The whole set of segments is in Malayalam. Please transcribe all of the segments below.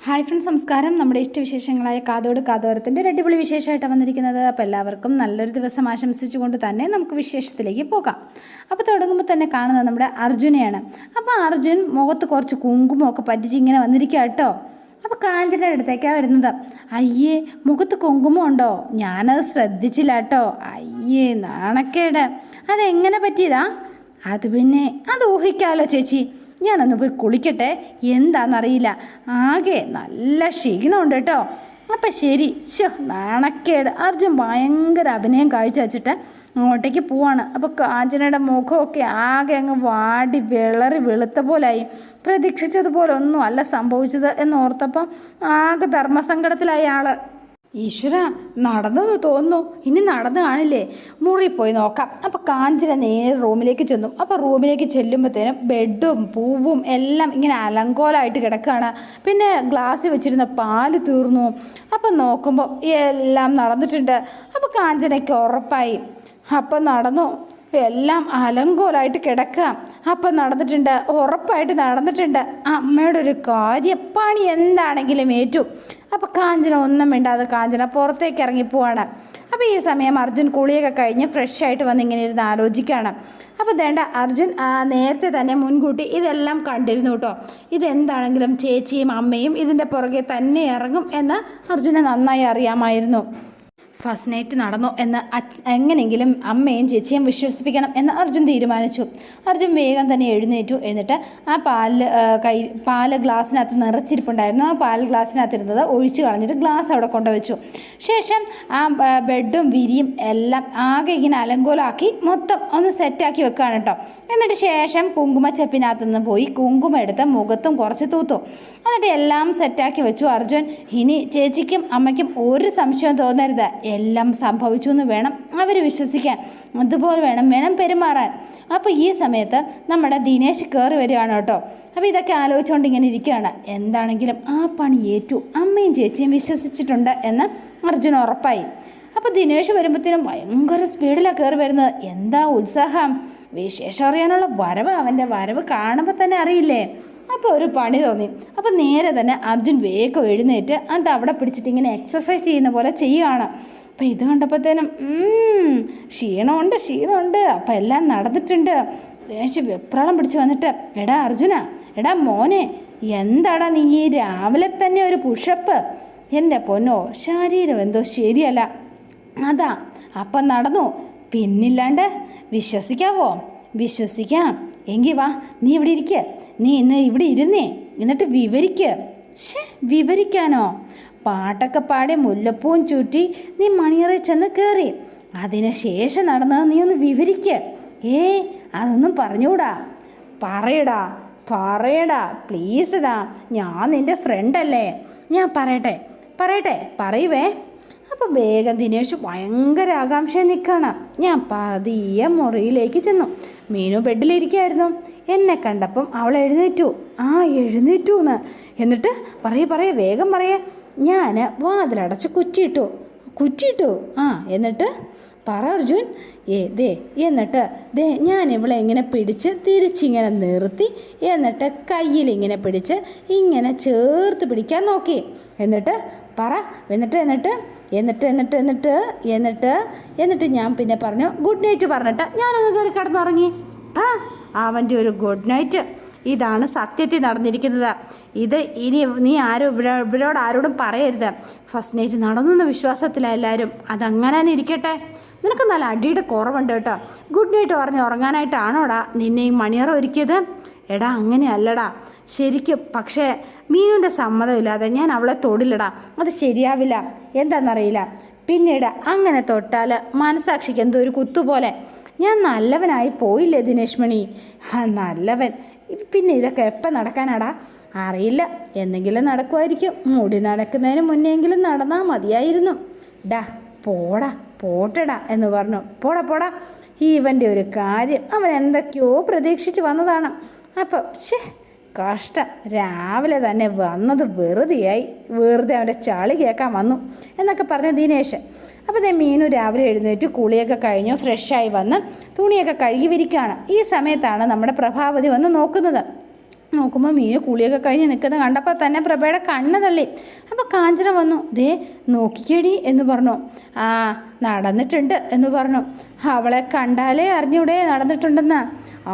ഹായ് ഫ്രണ്ട്സ്, നമസ്കാരം. നമ്മുടെ ഇഷ്ടവിശേഷങ്ങളായ കാതോട് കാതോരത്തിൻ്റെ ഒരു അടിപൊളി വിശേഷമായിട്ടാണ് വന്നിരിക്കുന്നത്. അപ്പോൾ എല്ലാവർക്കും നല്ലൊരു ദിവസം ആശംസിച്ചുകൊണ്ട് തന്നെ നമുക്ക് വിശേഷത്തിലേക്ക് പോകാം. അപ്പോൾ തുടങ്ങുമ്പോൾ തന്നെ കാണുന്നത് നമ്മുടെ അർജുനെയാണ്. അപ്പോൾ അർജുൻ മുഖത്ത് കുറച്ച് കുങ്കുമൊക്കെ പറ്റിച്ച് ഇങ്ങനെ വന്നിരിക്കുക കേട്ടോ. അപ്പോൾ കാഞ്ചനയുടെ അടുത്തേക്കാണ് വരുന്നത്. അയ്യേ, മുഖത്ത് കുങ്കുമം ഉണ്ടോ? ഞാനത് ശ്രദ്ധിച്ചില്ല കേട്ടോ. അയ്യേ, നാണക്കേട്. അതെങ്ങനെ പറ്റിയതാ? അത് പിന്നെ അത് ഊഹിക്കാമല്ലോ ചേച്ചി. ഞാനൊന്ന് പോയി കുളിക്കട്ടെ, എന്താണെന്നറിയില്ല, ആകെ നല്ല ക്ഷീണമുണ്ട് കേട്ടോ. അപ്പം ശരി. നാണക്കേട്. അർജുൻ ഭയങ്കര അഭിനയം കാഴ്ച വെച്ചിട്ട് അങ്ങോട്ടേക്ക് പോവാണ്. അപ്പോൾ കാഞ്ചനയുടെ മുഖമൊക്കെ ആകെ അങ്ങ് വാടി വിളറി വെളുത്ത പോലായി. പ്രതീക്ഷിച്ചതുപോലെ ഒന്നും അല്ല സംഭവിച്ചത് എന്നോർത്തപ്പം ആകെ ധർമ്മസങ്കടത്തിലായ ആള്. ഈശ്വര, നടന്നെന്ന് തോന്നുന്നു. ഇനി നടന്നു കാണില്ലേ? മുറി പോയി നോക്കാം. അപ്പോൾ കാഞ്ചന നേരെ റൂമിലേക്ക് ചെന്നു. അപ്പോൾ റൂമിലേക്ക് ചെല്ലുമ്പോഴത്തേനും ബെഡും പൂവും എല്ലാം ഇങ്ങനെ അലങ്കോലമായിട്ട് കിടക്കുകയാണ്. പിന്നെ ഗ്ലാസ്സിൽ വെച്ചിരുന്ന പാല് തീർന്നു. അപ്പം നോക്കുമ്പോൾ എല്ലാം നടന്നിട്ടുണ്ട്. അപ്പോൾ കാഞ്ചനയ്ക്ക് ഉറപ്പായി. അപ്പം നടന്നു, എല്ലാം അലങ്കോലമായിട്ട് കിടക്കുക. അപ്പം നടന്നിട്ടുണ്ട്, ഉറപ്പായിട്ട് നടന്നിട്ടുണ്ട്. അമ്മയുടെ ഒരു കാര്യം, പണി എന്താണെങ്കിലും ഏറ്റു. അപ്പോൾ കാഞ്ചന ഒന്നും വേണ്ടാതെ കാഞ്ചന പുറത്തേക്ക് ഇറങ്ങിപ്പോവാണ്. അപ്പോൾ ഈ സമയം അർജുൻ കുളിയൊക്കെ കഴിഞ്ഞ് ഫ്രഷായിട്ട് വന്ന് ഇങ്ങനെ ഇരുന്ന് ആലോചിക്കുകയാണ്. അപ്പോൾ വേണ്ട, അർജുൻ നേരത്തെ തന്നെ മുൻകൂട്ടി ഇതെല്ലാം കണ്ടിരുന്നു കേട്ടോ. ഇതെന്താണെങ്കിലും ചേച്ചിയും അമ്മയും ഇതിൻ്റെ പുറകെ തന്നെ ഇറങ്ങും എന്ന് അർജുനെ നന്നായി അറിയാമായിരുന്നു. ഫസ്റ്റ് നൈറ്റ് നടന്നു എന്ന് എങ്ങനെയെങ്കിലും അമ്മയും ചേച്ചിയും വിശ്വസിപ്പിക്കണം എന്ന് അർജുൻ തീരുമാനിച്ചു. അർജുൻ വേഗം തന്നെ എഴുന്നേറ്റു. എന്നിട്ട് ആ പാല് ഗ്ലാസ്സിനകത്ത് നിറച്ചിരിപ്പുണ്ടായിരുന്നു. ആ പാൽ ഗ്ലാസ്സിനകത്തിരുന്നത് ഒഴിച്ച് കളഞ്ഞിട്ട് ഗ്ലാസ് അവിടെ കൊണ്ടുവച്ചു. ശേഷം ആ ബെഡും വിരിയും എല്ലാം ആകെ ഇങ്ങനെ അലങ്കോലാക്കി മൊത്തം ഒന്ന് സെറ്റാക്കി വെക്കുകയാണ് കേട്ടോ. എന്നിട്ട് ശേഷം കുങ്കുമച്ചെപ്പിനകത്ത് നിന്ന് പോയി കുങ്കുമം എടുത്ത് മുഖത്തും കുറച്ച് തൂത്തു. എന്നിട്ട് എല്ലാം സെറ്റാക്കി വെച്ചു അർജുൻ. ഇനി ചേച്ചിക്കും അമ്മയ്ക്കും ഒരു സംശയവും തോന്നരുത്, എല്ലാം സംഭവിച്ചു എന്ന് വേണം അവർ വിശ്വസിക്കാൻ. അതുപോലെ വേണം പെരുമാറാൻ. അപ്പോൾ ഈ സമയത്ത് നമ്മുടെ ദിനേശ് കയറി വരികയാണ് കേട്ടോ. അപ്പോൾ ഇതൊക്കെ ആലോചിച്ചുകൊണ്ട് ഇങ്ങനെ ഇരിക്കുകയാണ്. എന്താണെങ്കിലും ആ പണി ഏറ്റു, അമ്മയും ചേച്ചിയും വിശ്വസിച്ചിട്ടുണ്ട് എന്ന് അർജുൻ ഉറപ്പായി. അപ്പോൾ ദിനേശ് വരുമ്പോഴത്തേനും ഭയങ്കര സ്പീഡിലാണ് കയറി വരുന്നത്. എന്താ ഉത്സാഹം! വിശേഷം അറിയാനുള്ള വരവ്, അവൻ്റെ വരവ് കാണുമ്പോൾ തന്നെ അറിയില്ലേ. അപ്പോൾ ഒരു പണി തോന്നി. അപ്പോൾ നേരെ തന്നെ അർജുൻ വേഗം എഴുന്നേറ്റ് എന്നിട്ട് അവിടെ പിടിച്ചിട്ട് ഇങ്ങനെ എക്സസൈസ് ചെയ്യുന്ന പോലെ ചെയ്യുകയാണ്. അപ്പോൾ ഇത് കണ്ടപ്പോഴത്തേനും ക്ഷീണമുണ്ട്. അപ്പോൾ എല്ലാം നടന്നിട്ടുണ്ട്. ദേശം വെപ്രാളം പിടിച്ച് വന്നിട്ട്, എടാ അർജുന, എടാ മോനെ, എന്താടാ നീ ഈ രാവിലെ തന്നെ ഒരു പുഷപ്പ്? എൻ്റെ പൊന്നോ, ശരീരം എന്തോ ശരിയല്ല. അതാ അപ്പം നടന്നു. പിന്നില്ലാണ്ട് വിശ്വസിക്കാവോ? വിശ്വസിക്കാം. എങ്കിൽ വാ, നീ ഇവിടെ ഇരിക്കുക. നീ ഇന്ന് ഇവിടെ ഇരുന്നേ, എന്നിട്ട് വിവരിക്കുക. വിവരിക്കാനോ? പാട്ടൊക്കെ പാടി മുല്ലപ്പൂവും ചുറ്റി നീ മണിയറയിൽ ചെന്ന് കയറി. അതിന് ശേഷം നടന്നത് നീ ഒന്ന് വിവരിക്കുക. അതൊന്നും പറഞ്ഞൂടാ. പറയടാ പ്ലീസ്ടാ, ഞാൻ നിൻ്റെ ഫ്രണ്ടല്ലേ. ഞാൻ പറയട്ടെ പറയുവേ. അപ്പോൾ വേഗം ദിനേശ് ഭയങ്കര ആകാംക്ഷ നിൽക്കുകയാണ്. ഞാൻ പതിയെ മുറിയിലേക്ക് ചെന്നു. മീനു ബെഡിലിരിക്കുകയായിരുന്നു. എന്നെ കണ്ടപ്പം അവൾ എഴുന്നേറ്റു എന്ന്. എന്നിട്ട് പറയേ വേഗം പറയേ. ഞാൻ വാതിലടച്ച് കുറ്റിയിട്ടു. എന്നിട്ട് പറ അർജുൻ. എന്നിട്ട് ഞാൻ ഇവളെ ഇങ്ങനെ പിടിച്ച് തിരിച്ചിങ്ങനെ നിർത്തി, എന്നിട്ട് കയ്യിലിങ്ങനെ പിടിച്ച് ഇങ്ങനെ ചേർത്ത് പിടിക്കാൻ നോക്കി. എന്നിട്ട് പറ. എന്നിട്ട് ഞാൻ പിന്നെ പറഞ്ഞു ഗുഡ് നൈറ്റ് പറഞ്ഞിട്ട് ഞാനൊന്ന് കയറി കിടന്നുറങ്ങി. അവൻ്റെ ഒരു ഗുഡ് നൈറ്റ്. ഇതാണ് സത്യത്തിൽ നടന്നിരിക്കുന്നത്. ഇത് ഇനി നീ ഇവരോട് ആരോടും പറയരുത്. ഫസ്റ്റ് നൈറ്റ് നടന്നെന്ന വിശ്വാസത്തിലാണ് എല്ലാവരും. അതങ്ങനെ തന്നെ ഇരിക്കട്ടെ. നിനക്ക് നല്ല അടിയുടെ കുറവുണ്ട് കേട്ടോ. ഗുഡ് നൈറ്റ് പറഞ്ഞ് ഉറങ്ങാനായിട്ടാണോടാ നിന്നെ ഈ മണിയറ ഒരുക്കിയത്? എടാ അങ്ങനെയല്ലടാ ശരിക്കും. പക്ഷേ മീനുവിൻ്റെ സമ്മതമില്ലാതെ ഞാൻ അവളെ തൊടില്ലടാ. അത് ശരിയാവില്ല. എന്താണെന്നറിയില്ല. പിന്നീട് അങ്ങനെ തൊട്ടാൽ മനസാക്ഷിക്ക് എന്തോ ഒരു കുത്തുപോലെ. ഞാൻ നല്ലവനായി പോയില്ലേ ദിനേശ് മണി? നല്ലവൻ. പിന്നെ ഇതൊക്കെ എപ്പം നടക്കാനാടാ? അറിയില്ല, എന്തെങ്കിലും നടക്കുമായിരിക്കും. മുടി നടക്കുന്നതിന് മുന്നെങ്കിലും നടന്നാൽ മതിയായിരുന്നു. പോട്ടടാ എന്ന് പറഞ്ഞു. പോടാ. ഇവൻ്റെ ഒരു കാര്യം, അവൻ എന്തൊക്കെയോ പ്രതീക്ഷിച്ച് വന്നതാണ്. അപ്പം കഷ്ടം, രാവിലെ തന്നെ വന്നത് വെറുതെ അവൻ്റെ ചളി കേൾക്കാൻ വന്നു എന്നൊക്കെ പറഞ്ഞു ദിനേശ്. അപ്പോൾ മീനു രാവിലെ എഴുന്നേറ്റ് കുളിയൊക്കെ കഴിഞ്ഞു ഫ്രഷായി വന്ന് തുണിയൊക്കെ കഴുകി വിരിക്കുകയാണ്. ഈ സമയത്താണ് നമ്മുടെ പ്രഭാവതി വന്ന് നോക്കുന്നത്. നോക്കുമ്പോൾ മീനു കുളിയൊക്കെ കഴിഞ്ഞ് നിൽക്കുന്നത് കണ്ടപ്പോൾ തന്നെ പ്രഭയുടെ കണ്ണ് തള്ളി. അപ്പോൾ കാഞ്ചന വന്നു. ദേ നോക്കിക്കേടി എന്ന് പറഞ്ഞു. ആ നടന്നിട്ടുണ്ട് എന്ന് പറഞ്ഞു. അവളെ കണ്ടാലേ അറിഞ്ഞൂടെ നടന്നിട്ടുണ്ടെന്ന്.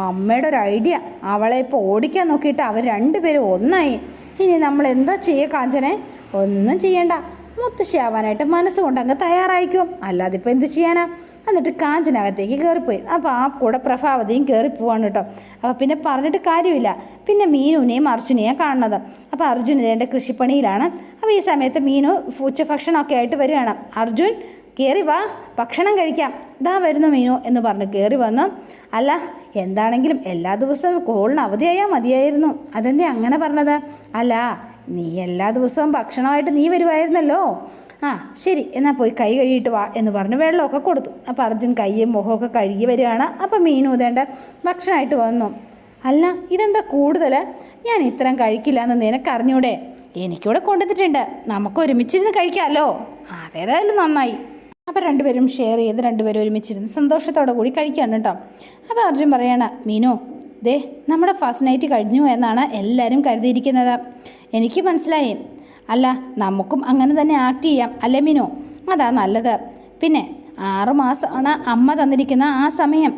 അമ്മയുടെ ഒരു ഐഡിയ. അവളെ ഇപ്പോൾ ഓടിക്കാൻ നോക്കിയിട്ട് അവർ രണ്ടുപേരും ഒന്നായി. ഇനി നമ്മൾ എന്താ ചെയ്യുക കാഞ്ചനെ? ഒന്നും ചെയ്യണ്ട, മുത്തശ്ശിയാവാനായിട്ട് മനസ്സുകൊണ്ട് അങ്ങ് തയ്യാറായിക്കും. അല്ലാതെ ഇപ്പോൾ എന്ത് ചെയ്യാനാ? എന്നിട്ട് കാഞ്ചനകത്തേക്ക് കയറിപ്പോയി. അപ്പോൾ ആ കൂടെ പ്രഭാവതിയും കയറിപ്പോവാണ് കേട്ടോ. അപ്പോൾ പിന്നെ പറഞ്ഞിട്ട് കാര്യമില്ല. പിന്നെ മീനുവിനെയും അർജുനെയും കാണുന്നത്. അപ്പോൾ അർജുൻ ഇതേൻ്റെ കൃഷിപ്പണിയിലാണ്. അപ്പോൾ ഈ സമയത്ത് മീനു ഉച്ചഭക്ഷണമൊക്കെ ആയിട്ട് വരികയാണ്. അർജുൻ കയറി വാ, ഭക്ഷണം കഴിക്കാം. ഇതാ വരുന്നു മീനു എന്ന് പറഞ്ഞ് കയറി വന്നു. അല്ല, എന്താണെങ്കിലും എല്ലാ ദിവസവും കോളിന് അവധിയായാൽ മതിയായിരുന്നു. അതെന്തേ അങ്ങനെ പറഞ്ഞത്? അല്ല, നീ എല്ലാ ദിവസവും ഭക്ഷണമായിട്ട് നീ വരുമായിരുന്നല്ലോ. ആ ശരി, എന്നാൽ പോയി കൈ കഴുകിയിട്ട് വാ എന്ന് പറഞ്ഞ് വെള്ളമൊക്കെ കൊടുത്തു. അപ്പോൾ അർജുൻ കൈയും മുഖമൊക്കെ കഴുകി വരികയാണ്. അപ്പോൾ മീനു ഇതേണ്ട ഭക്ഷണമായിട്ട് വന്നു. അല്ല, ഇതെന്താ കൂടുതൽ? ഞാൻ ഇത്രയും കഴിക്കില്ല എന്ന് നിനക്കറിഞ്ഞൂടെ? എനിക്കിവിടെ കൊണ്ടുവന്നിട്ടുണ്ട്, നമുക്ക് ഒരുമിച്ചിരുന്ന് കഴിക്കാമല്ലോ. അതേതായാലും നന്നായി. അപ്പോൾ രണ്ടുപേരും ഷെയർ ചെയ്ത് രണ്ടുപേരും ഒരുമിച്ചിരുന്ന് സന്തോഷത്തോടെ കൂടി കഴിക്കുകയാണ് കേട്ടോ. അപ്പോൾ അർജുൻ പറയാണ്, മീനു ദേ നമ്മുടെ ഫസ്റ്റ് നൈറ്റ് കഴിഞ്ഞു എന്നാണ് എല്ലാവരും കരുതിയിരിക്കുന്നത്. എനിക്ക് മനസ്സിലായി. അല്ല, നമുക്കും അങ്ങനെ തന്നെ ആക്ട് ചെയ്യാം അല്ലേ മീനു? അതാ നല്ലത്. പിന്നെ 6 മാസമാണ് അമ്മ തന്നിരിക്കുന്ന ആ സമയം.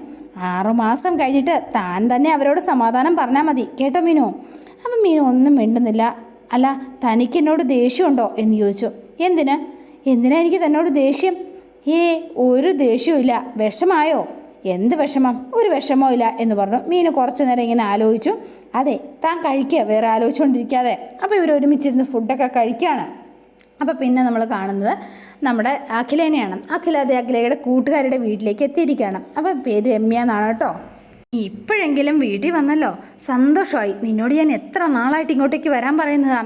6 മാസം കഴിഞ്ഞിട്ട് താൻ തന്നെ അവരോട് സമാധാനം പറഞ്ഞാൽ മതി കേട്ടോ മീനു. അപ്പം മീനു ഒന്നും മിണ്ടുന്നില്ല. അല്ല, തനിക്ക് എന്നോട് ദേഷ്യമുണ്ടോ എന്ന് ചോദിച്ചു. എന്തിനാ എനിക്ക് തന്നോട് ദേഷ്യം? ഒരു ദേഷ്യവും ഇല്ല. വിഷമായോ? എന്ത് വിഷമം? ഒരു വിഷമവും ഇല്ല എന്ന് പറഞ്ഞു. മീനു കുറച്ച് നേരം ഇങ്ങനെ ആലോചിച്ചു. അതെ, താൻ കഴിക്കുക, വേറെ ആലോചിച്ചുകൊണ്ടിരിക്കാതെ. അപ്പോൾ ഇവർ ഒരുമിച്ചിരുന്ന് ഫുഡൊക്കെ കഴിക്കുകയാണ്. അപ്പോൾ പിന്നെ നമ്മൾ കാണുന്നത് നമ്മുടെ അഖിലേനെയാണ്. അഖിലയുടെ കൂട്ടുകാരുടെ വീട്ടിലേക്ക് എത്തിയിരിക്കുകയാണ്. അപ്പോൾ പേര് രമ്യ എന്നാണ് കേട്ടോ. ഇപ്പോഴെങ്കിലും വീട്ടിൽ വന്നല്ലോ, സന്തോഷമായി. നിന്നോട് ഞാൻ എത്ര നാളായിട്ട് ഇങ്ങോട്ടേക്ക് വരാൻ പറയുന്നതാ.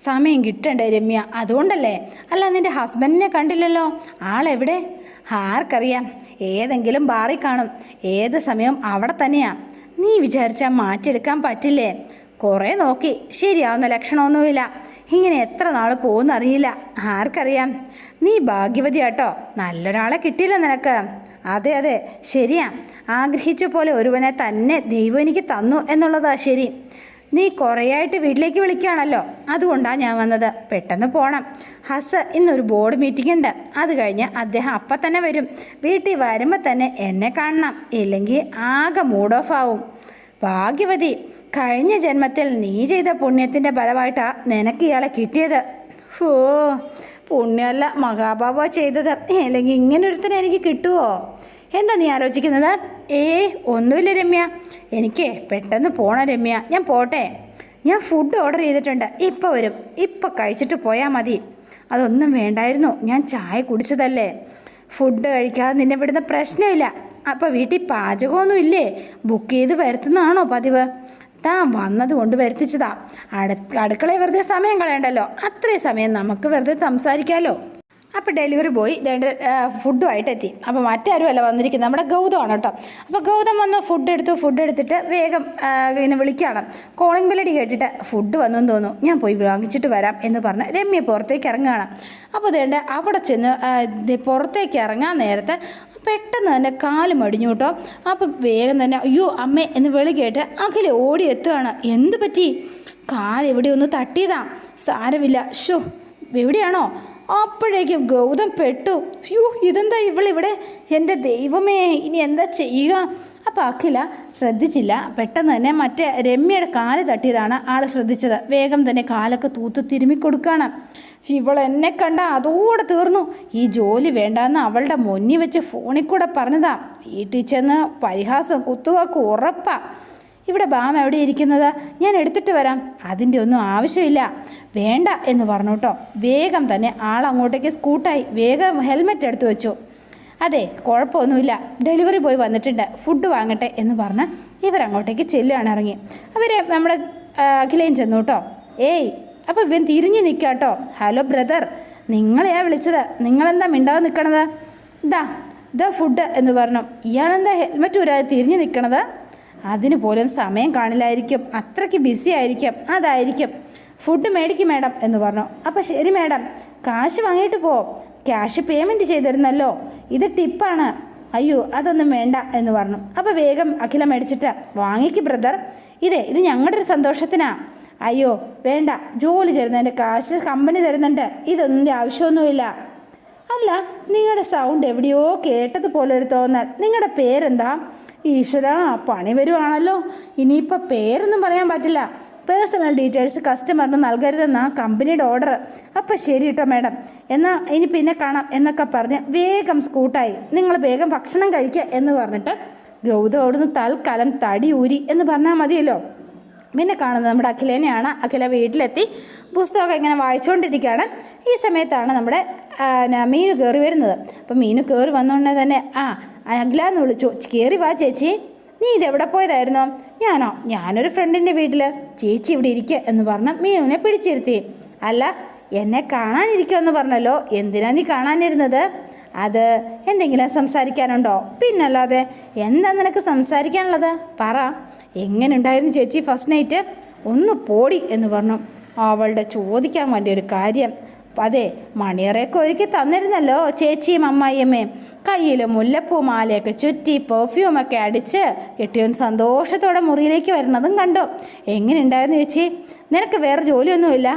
സമയം കിട്ടണ്ടേ രമ്യ, അതുകൊണ്ടല്ലേ. അല്ല, നിൻ്റെ ഹസ്ബൻഡിനെ കണ്ടില്ലല്ലോ, ആളെവിടെ? ആർക്കറിയാം, ഏതെങ്കിലും ബാറിൽ കാണും. ഏത് സമയവും അവിടെ തന്നെയാ. നീ വിചാരിച്ചാൽ മാറ്റിയെടുക്കാൻ പറ്റില്ലേ? കുറേ നോക്കി, ശരിയാവുന്ന ലക്ഷണമൊന്നുമില്ല. ഇങ്ങനെ എത്ര നാൾ പോകുന്നറിയില്ല. ആർക്കറിയാം. നീ ഭാഗ്യവതിയാട്ടോ, നല്ലൊരാളെ കിട്ടിയില്ല നിനക്ക്. അതെ ശരിയാ. ആഗ്രഹിച്ച പോലെ ഒരുവനെ തന്നെ ദൈവം എനിക്ക് തന്നു എന്നുള്ളതാ ശരി. നീ കുറേയായിട്ട് വീട്ടിലേക്ക് വിളിക്കുകയാണല്ലോ, അതുകൊണ്ടാണ് ഞാൻ വന്നത്. പെട്ടെന്ന് പോകണം. ഹസ് ഇന്നൊരു ബോർഡ് മീറ്റിംഗ് ഉണ്ട്. അത് കഴിഞ്ഞ് അദ്ദേഹം അപ്പം തന്നെ വരും. വീട്ടിൽ വരുമ്പോൾ തന്നെ എന്നെ കാണണം, ഇല്ലെങ്കിൽ ആകെ മൂഡ് ഓഫ് ആവും. ഭാഗ്യവതി, കഴിഞ്ഞ ജന്മത്തിൽ നീ ചെയ്ത പുണ്യത്തിൻ്റെ ഫലമായിട്ടാണ് നിനക്ക് ഇയാളെ കിട്ടിയത്. പുണ്യമല്ല മഹാഭാവ ചെയ്തത്, അല്ലെങ്കിൽ ഇങ്ങനൊരുത്തനെ എനിക്ക് കിട്ടുമോ? എന്താ നീ ആലോചിക്കുന്നത്? ഒന്നുമില്ല രമ്യ, എനിക്ക് പെട്ടെന്ന് പോകണം രമ്യ. ഞാൻ പോട്ടെ. ഞാൻ ഫുഡ് ഓർഡർ ചെയ്തിട്ടുണ്ട്, ഇപ്പോൾ വരും. ഇപ്പോൾ കഴിച്ചിട്ട് പോയാൽ മതി. അതൊന്നും വേണ്ടായിരുന്നു, ഞാൻ ചായ കുടിച്ചതല്ലേ. ഫുഡ് കഴിക്കാതെ നിന്നെ വിടുന്ന പ്രശ്നമില്ല. അപ്പോൾ വീട്ടിൽ പാചകമൊന്നും ഇല്ലേ? ബുക്ക് ചെയ്ത് വരുത്തുന്നതാണോ പതിവ്? താൻ വന്നത് കൊണ്ട് വരുത്തിച്ചതാ. അടുക്കളയിൽ വെറുതെ സമയം കളയണ്ടല്ലോ, അത്രയും സമയം നമുക്ക് വെറുതെ സംസാരിക്കാമല്ലോ. അപ്പോൾ ഡെലിവറി ബോയ് ഫുഡുമായിട്ട് എത്തി. അപ്പോൾ മറ്റാരുമല്ല വന്നിരിക്കുന്നത്, നമ്മുടെ ഗൗതമാണ് കേട്ടോ. അപ്പോൾ ഗൗതം വന്ന് ഫുഡ് എടുത്തിട്ട് വേഗം ഇങ്ങനെ വിളിക്കുകയാണ്. കോളിംഗ് ബെല്ലടി കേട്ടിട്ട് ഫുഡ് വന്നെന്ന് തോന്നുന്നു, ഞാൻ പോയി വാങ്ങിച്ചിട്ട് വരാം എന്ന് പറഞ്ഞ് രമ്യ പുറത്തേക്ക് ഇറങ്ങുകയാണ്. അപ്പോൾ അതേണ്ട അവിടെ ചെന്ന് പുറത്തേക്ക് ഇറങ്ങാൻ നേരത്തെ പെട്ടെന്ന് തന്നെ കാല് മടിഞ്ഞു കേട്ടോ. അപ്പോൾ വേഗം തന്നെ അയ്യോ അമ്മേ എന്ന് വിളി കേട്ട് അഖില ഓടി എത്തുകയാണ്. എന്ത് പറ്റി? കാലെവിടെ ഒന്ന് തട്ടിയതാ. സാരമില്ല. എവിടെയാണോ? അപ്പോഴേക്കും ഗൗതം പെട്ടു. ഇതെന്താ ഇവളിവിടെ? എൻ്റെ ദൈവമേ, ഇനി എന്താ ചെയ്യുക? അപ്പോൾ അഖില ശ്രദ്ധിച്ചില്ല. പെട്ടെന്ന് തന്നെ മറ്റേ രമ്യയുടെ കാല് തട്ടിയതാണ് ആൾ ശ്രദ്ധിച്ചത്. വേഗം തന്നെ കാലൊക്കെ തൂത്ത് തിരുമ്മി കൊടുക്കുകയാണ്. ഇവളെന്നെ കണ്ട അതോടെ തീർന്നു. ഈ ജോലി വേണ്ടാന്ന് അവളുടെ മുന്നിൽ വെച്ച് ഫോണിൽ കൂടെ പറഞ്ഞതാ. വീട്ടിൽ ചെന്ന് പരിഹാസം കുത്തുവാക്കും ഉറപ്പാ. ഇവിടെ ബാം എവിടെ ഇരിക്കുന്നത്? ഞാൻ എടുത്തിട്ട് വരാം. അതിൻ്റെ ഒന്നും ആവശ്യമില്ല. വേണ്ട എന്ന് പറഞ്ഞു കേട്ടോ. വേഗം തന്നെ ആളങ്ങോട്ടേക്ക് സ്കൂട്ടായി. വേഗം ഹെൽമെറ്റ് എടുത്തു വെച്ചു. അതെ, കുഴപ്പമൊന്നുമില്ല, ഡെലിവറി ബോയ് വന്നിട്ടുണ്ട്, ഫുഡ് വാങ്ങട്ടെ എന്ന് പറഞ്ഞ് ഇവരങ്ങോട്ടേക്ക് ചെല്ലുകയാണ് ഇറങ്ങി. അവർ നമ്മുടെ അഖിലയും ചെന്നു കേട്ടോ. അപ്പോൾ ഇവൻ തിരിഞ്ഞ് നിൽക്കുക കേട്ടോ. ഹലോ ബ്രദർ, നിങ്ങളെയാ വിളിച്ചത്, നിങ്ങളെന്താ മിണ്ടാതെ നിൽക്കണത്? ഇതാ ഫുഡ് എന്ന് പറഞ്ഞു. ഇയാളെന്താ ഹെൽമെറ്റ് വരാതെ തിരിഞ്ഞ് നിൽക്കണത്? അതിന് പോലും സമയം കാണില്ലായിരിക്കും, അത്രയ്ക്ക് ബിസി ആയിരിക്കും, അതായിരിക്കും. ഫുഡ് മേടിക്കും മാഡം എന്ന് പറഞ്ഞു. അപ്പോൾ ശരി മാഡം, കാശ് വാങ്ങിയിട്ട് പോ. ക്യാഷ് പേയ്മെൻറ്റ് ചെയ്തിരുന്നല്ലോ, ഇത് ടിപ്പാണ്. അയ്യോ അതൊന്നും വേണ്ട എന്ന് പറഞ്ഞു. അപ്പോൾ വേഗം അഖില മേടിച്ചിട്ട് വാങ്ങിക്ക് ബ്രദർ, ഇത് ഞങ്ങളുടെ ഒരു സന്തോഷത്തിനാ. അയ്യോ വേണ്ട, ജോലി തരുന്നതിൻ്റെ കാശ് കമ്പനി തരുന്നുണ്ട്, ഇതൊന്നും ആവശ്യമൊന്നുമില്ല. അല്ല, നിങ്ങളുടെ സൗണ്ട് എവിടെയോ കേട്ടതുപോലെ ഒരു തോന്നൽ. നിങ്ങളുടെ പേരെന്താ? ഈശ്വര, പണി വരുവാണല്ലോ. ഇനിയിപ്പോൾ പേരൊന്നും പറയാൻ പറ്റില്ല. പേഴ്സണൽ ഡീറ്റെയിൽസ് കസ്റ്റമറിന് നൽകരുതെന്നാ കമ്പനിയുടെ ഓർഡർ. അപ്പം ശരി കേട്ടോ മാഡം, എന്നാൽ ഇനി പിന്നെ കാണാം എന്നൊക്കെ പറഞ്ഞ് വേഗം സ്കൂട്ടായി. നിങ്ങൾ വേഗം ഭക്ഷണം കഴിക്കുക എന്ന് പറഞ്ഞിട്ട് ഗൗതം അവിടുന്ന് തൽക്കാലം തടി ഊരി എന്ന് പറഞ്ഞാൽ മതിയല്ലോ. പിന്നെ കാണുന്നത് നമ്മുടെ അഖിലേനെയാണ്. അഖില വീട്ടിലെത്തി പുസ്തകമൊക്കെ ഇങ്ങനെ വായിച്ചുകൊണ്ടിരിക്കുകയാണ്. ഈ സമയത്താണ് നമ്മുടെ മീനു കയറി വരുന്നത്. അപ്പം മീനു കയറി വന്നുകൊണ്ടേ തന്നെ അഖില എന്ന് വിളിച്ചു. കയറി വാ ചേച്ചി, നീ ഇതെവിടെ പോയതായിരുന്നോ? ഞാനൊരു ഫ്രണ്ടിൻ്റെ വീട്ടിൽ. ചേച്ചി ഇവിടെ ഇരിക്കുക എന്ന് പറഞ്ഞ് മീനുവിനെ പിടിച്ചിരുത്തി. അല്ല, എന്നെ കാണാനിരിക്കുമെന്ന് പറഞ്ഞല്ലോ, എന്തിനാ നീ കാണാനിരുന്നത്? അത് എന്തെങ്കിലും സംസാരിക്കാനുണ്ടോ? പിന്നല്ലാതെ എന്താ നിനക്ക് സംസാരിക്കാനുള്ളത്? പറ. എങ്ങനെ ഉണ്ടായിരുന്നു ചേച്ചി ഫസ്റ്റ് നൈറ്റ്? ഒന്ന് പോടി എന്ന് പറഞ്ഞു. അവളുടെ ചോദിക്കാൻ വേണ്ടി ഒരു കാര്യം. അതെ, മണിയറയൊക്കെ ഒരുക്കി തന്നിരുന്നല്ലോ ചേച്ചിയും അമ്മായിയമ്മയും. കയ്യിൽ മുല്ലപ്പൂ മാലയൊക്കെ ചുറ്റി പെർഫ്യൂമൊക്കെ അടിച്ച് കെട്ടിയവൻ സന്തോഷത്തോടെ മുറിയിലേക്ക് വരുന്നതും കണ്ടു. എങ്ങനെ ഉണ്ടായിരുന്നു ചേച്ചി? നിനക്ക് വേറെ ജോലിയൊന്നുമില്ല?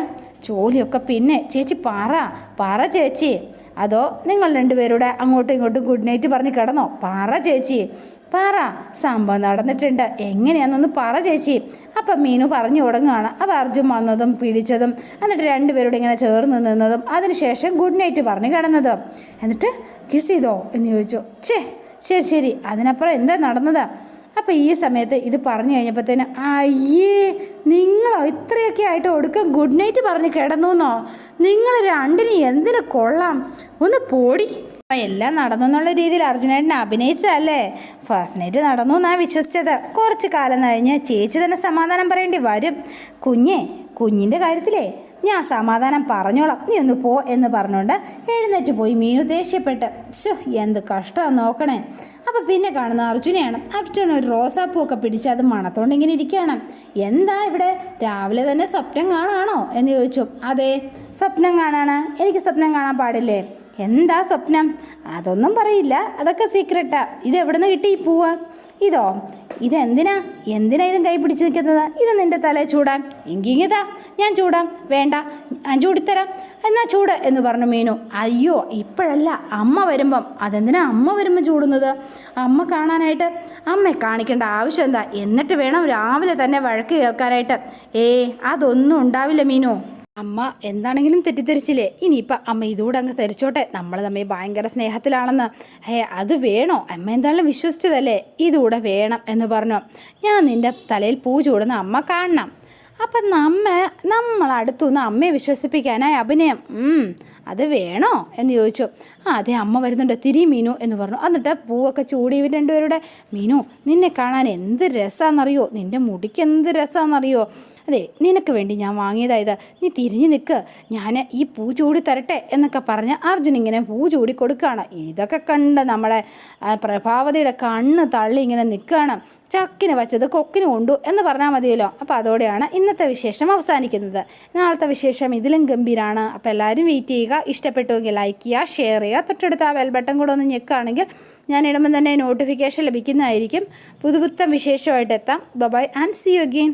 ജോലിയൊക്കെ പിന്നെ. ചേച്ചി പറ ചേച്ചി. അതോ നിങ്ങൾ രണ്ടുപേരുടെ അങ്ങോട്ടും ഇങ്ങോട്ടും ഗുഡ് നൈറ്റ് പറഞ്ഞ് കിടന്നോ? പറ ചേച്ചി, പറ. സംഭവം നടന്നിട്ടുണ്ട്, എങ്ങനെയാണെന്നൊന്ന് പറ ചേച്ചി. അപ്പം മീനു പറഞ്ഞു തുടങ്ങുകയാണ്. അപ്പോൾ അർജുൻ വന്നതും പിടിച്ചതും എന്നിട്ട് രണ്ടുപേരോട് ഇങ്ങനെ ചേർന്ന് നിന്നതും അതിനുശേഷം ഗുഡ് നൈറ്റ് പറഞ്ഞ് കിടന്നതും. എന്നിട്ട് കിസ് ചെയ്തോ എന്ന് ചോദിച്ചു. ശരി, അതിനപ്പുറം എന്താ നടന്നത്? അപ്പോൾ ഈ സമയത്ത് ഇത് പറഞ്ഞു കഴിഞ്ഞപ്പോഴത്തേന് അയ്യേ, നിങ്ങളോ ഇത്രയൊക്കെ ആയിട്ട് ഒടുക്കം ഗുഡ് നൈറ്റ് പറഞ്ഞ് കിടന്നുവെന്നോ? നിങ്ങൾ രണ്ടിന് എന്തിനു കൊള്ളാം, ഒന്ന് പോടി. അപ്പം എല്ലാം നടന്നെന്നുള്ള രീതിയിൽ അർജുനേട്ടനെ അഭിനയിച്ചതല്ലേ? ഫസ്റ്റ് നൈറ്റ് നടന്നു എന്നാണ് വിശ്വസിച്ചത്. കുറച്ച് കാലം കഴിഞ്ഞ് ചേച്ചി തന്നെ സമാധാനം പറയേണ്ടി വരും. കുഞ്ഞിൻ്റെ കാര്യത്തിലേ ഞാൻ സമാധാനം പറഞ്ഞോളാം, നീ ഒന്ന് പോ എന്ന് പറഞ്ഞുകൊണ്ട് എഴുന്നേറ്റ് പോയി. മീനു ദേഷ്യപ്പെട്ട് എന്ത് കഷ്ടമാണ് നോക്കണേ. അപ്പം പിന്നെ കാണുന്ന അർജുനെയാണ്. അർജുന ഒരു റോസാപ്പൂവൊക്കെ പിടിച്ച് അത് മണത്തോണ്ട് ഇങ്ങനെ ഇരിക്കുകയാണ്. എന്താ ഇവിടെ രാവിലെ തന്നെ സ്വപ്നം കാണാണോ എന്ന് ചോദിച്ചു. അതെ, സ്വപ്നം കാണാണ്. എനിക്ക് സ്വപ്നം കാണാൻ പാടില്ലേ? എന്താ സ്വപ്നം? അതൊന്നും പറയില്ല, അതൊക്കെ സീക്രട്ടാ. ഇത് എവിടെ നിന്ന് കിട്ടി ഈ പൂവ്? ഇതെന്തിനാ ഇതും കൈ പിടിച്ച് നിൽക്കുന്നത്? ഇത് നിൻ്റെ തലേ ചൂടാൻ? എങ്കിങ്ങിതാ ഞാൻ ചൂടാം. വേണ്ട, ഞാൻ ചൂടിത്തരാം. എന്നാ ചൂട് എന്ന് പറഞ്ഞു മീനു. അയ്യോ, ഇപ്പോഴല്ല, അമ്മ വരുമ്പം. അതെന്തിനാ അമ്മ വരുമ്പം ചൂടുന്നത്? അമ്മ കാണാനായിട്ട്? അമ്മയെ കാണിക്കേണ്ട ആവശ്യം എന്താ? എന്നിട്ട് വേണം രാവിലെ തന്നെ വഴക്ക് കേൾക്കാനായിട്ട്. അതൊന്നും ഉണ്ടാവില്ല മീനു. അമ്മ എന്താണെങ്കിലും തെറ്റിദ്ധരിച്ചില്ലേ? ഇനിയിപ്പം അമ്മ ഇതുകൂടെ അങ്ങ് സരിച്ചോട്ടെ, നമ്മൾ തമ്മിൽ ഭയങ്കര സ്നേഹത്തിലാണെന്ന്. അത് വേണോ? അമ്മ എന്തായാലും വിശ്വസിച്ചതല്ലേ, ഇതുകൂടെ വേണം എന്ന് പറഞ്ഞു. ഞാൻ നിൻ്റെ തലയിൽ പൂ ചൂടുന്ന അമ്മ കാണണം. അപ്പം നമ്മൾ അടുത്തുനിന്ന് അമ്മയെ വിശ്വസിപ്പിക്കാനായി അഭിനയം. അത് വേണോ എന്ന് ചോദിച്ചു. അതെ, അമ്മ വരുന്നുണ്ട്, തിരി മീനു എന്ന് പറഞ്ഞു. എന്നിട്ട് പൂവൊക്കെ ചൂടി ഇവർ രണ്ടുപേരുടെ. മീനു, നിന്നെ കാണാൻ എന്ത് രസമാണെന്നറിയോ? നിൻ്റെ മുടിക്ക് എന്ത് രസമാണെന്നറിയോ? അതെ, നിനക്ക് വേണ്ടി ഞാൻ വാങ്ങിയതായത്. നീ തിരിഞ്ഞു നിൽക്ക്, ഞാൻ ഈ പൂ ചൂടി തരട്ടെ എന്നൊക്കെ പറഞ്ഞ് അർജുൻ ഇങ്ങനെ പൂ ചൂടി കൊടുക്കുകയാണ്. ഇതൊക്കെ കണ്ട് നമ്മുടെ പ്രഭാവതിയുടെ കണ്ണ് തള്ളി ഇങ്ങനെ നിൽക്കുകയാണ്. ചക്കിന് വച്ചത് കൊക്കിന് കൊണ്ടു എന്ന് പറഞ്ഞാൽ മതിയല്ലോ. അപ്പോൾ അതോടെയാണ് ഇന്നത്തെ വിശേഷം അവസാനിക്കുന്നത്. നാളത്തെ വിശേഷം ഇതിലും ഗംഭീരമാണ്. അപ്പോൾ എല്ലാവരും വെയിറ്റ് ചെയ്യുക. ഇഷ്ടപ്പെട്ടുവെങ്കിൽ ലൈക്ക് ചെയ്യുക, ഷെയർ ചെയ്യുക. തൊട്ടടുത്ത് ആ ബെൽ ബട്ടൺ കൂടെ ഒന്ന് ഞെക്കുകയാണെങ്കിൽ ഞാൻ ഇടുമ്പോൾ തന്നെ നോട്ടിഫിക്കേഷൻ ലഭിക്കുന്നതായിരിക്കും. പുതുപുത്തൻ വിശേഷമായിട്ട് എത്താം. Bye and see you again.